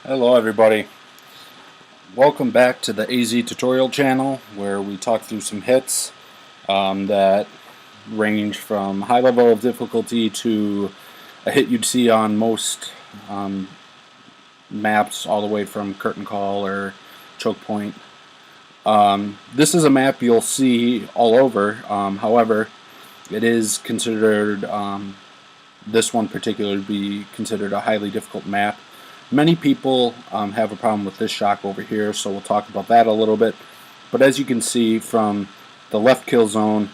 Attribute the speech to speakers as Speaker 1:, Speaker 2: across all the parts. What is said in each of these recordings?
Speaker 1: Hello everybody, welcome back to the AZ tutorial channel where we talk through some hits that range from high level of difficulty to a hit you'd see on most maps all the way from curtain call or choke point. This is a map you'll see all over, however it is considered, this one particular to be considered a highly difficult map. Many people have a problem with this shock over here, so we'll talk about that a little bit. But as you can see from the left kill zone,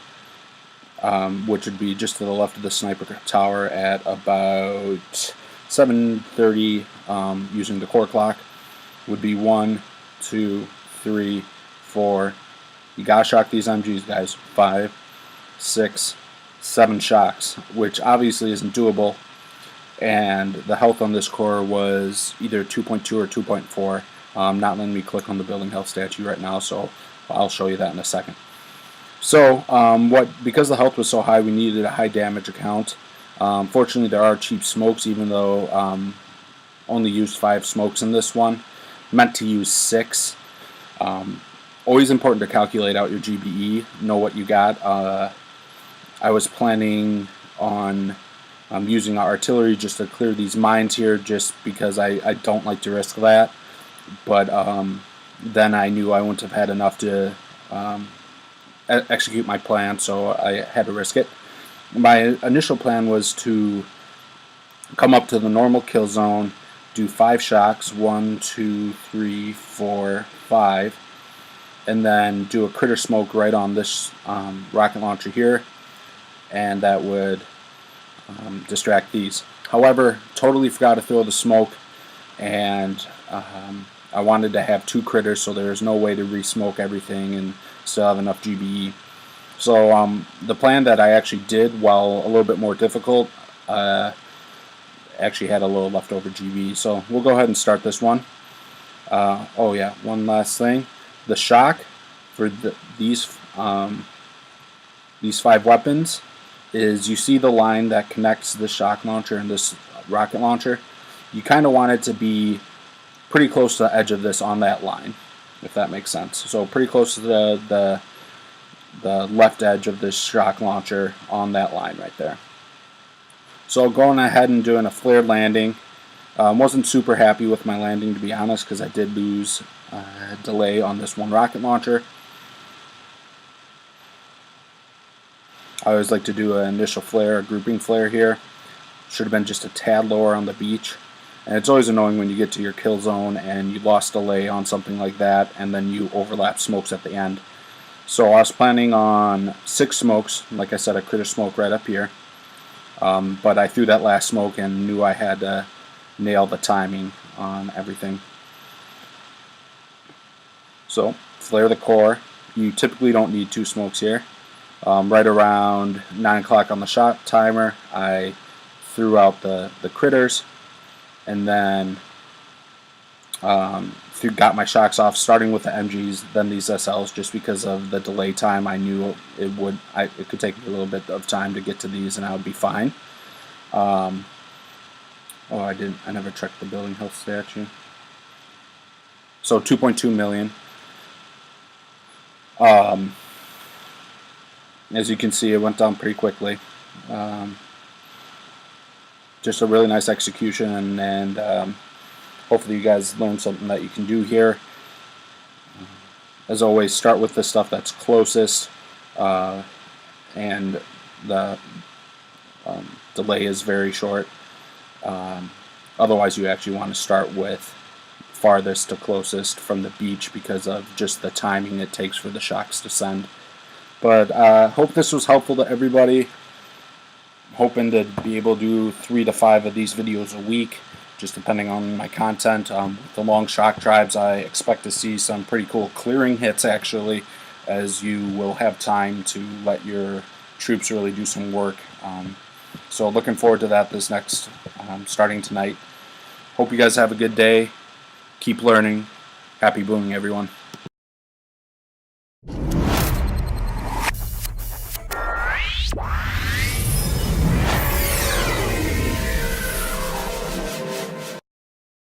Speaker 1: which would be just to the left of the sniper tower at about 7:30, using the core clock, would be 1, 2, 3, 4. You gotta shock these MGs, guys. 5, 6, 7 shocks, which obviously isn't doable. And the health on this core was either 2.2 or 2.4. Not letting me click on the building health statue right now, so I'll show you that in a second. So because the health was so high, we needed a high damage account. Fortunately, there are cheap smokes, even though only used 5 smokes in this one. Meant to use 6. Always important to calculate out your GBE, know what you got. I was planning on using our artillery just to clear these mines here, just because I don't like to risk that. But then I knew I wouldn't have had enough to execute my plan, so I had to risk it. My initial plan was to come up to the normal kill zone, do 5 shocks, 1, 2, 3, 4, 5, and then do a critter smoke right on this rocket launcher here, and that would distract these. However, totally forgot to throw the smoke, and I wanted to have 2 critters, so there's no way to re-smoke everything and still have enough GBE. So the plan that I actually did, while a little bit more difficult, actually had a little leftover GBE. So we'll go ahead and start this one. Oh yeah, one last thing. The shock for these 5 weapons is, you see the line that connects this shock launcher and this rocket launcher. You kind of want it to be pretty close to the edge of this on that line, if that makes sense. So pretty close to the left edge of this shock launcher on that line right there. So going ahead and doing a flared landing. Wasn't super happy with my landing, to be honest, because I did lose delay on this one rocket launcher. I always like to do an initial flare, a grouping flare here. Should have been just a tad lower on the beach. And it's always annoying when you get to your kill zone and you lost delay on something like that, and then you overlap smokes at the end. So I was planning on 6 smokes, like I said, a critter smoke right up here. But I threw that last smoke and knew I had to nail the timing on everything. So flare the core. You typically don't need 2 smokes here. Right around 9 o'clock on the shot timer, I threw out the critters, and then got my shocks off, starting with the MGs, then these SLs, just because of the delay time. I knew it could take me a little bit of time to get to these, and I would be fine. Oh, I never checked the building health statue. So 2.2 million. As you can see, it went down pretty quickly. Just a really nice execution, and hopefully you guys learned something that you can do here. As always, start with the stuff that's closest, and the delay is very short. Otherwise, you actually want to start with farthest to closest from the beach, because of just the timing it takes for the shocks to send. But hope this was helpful to everybody. Hoping to be able to do 3 to 5 of these videos a week, just depending on my content. With the long shock drives, I expect to see some pretty cool clearing hits, actually, as you will have time to let your troops really do some work. So looking forward to that this next, starting tonight. Hope you guys have a good day. Keep learning. Happy booming, everyone.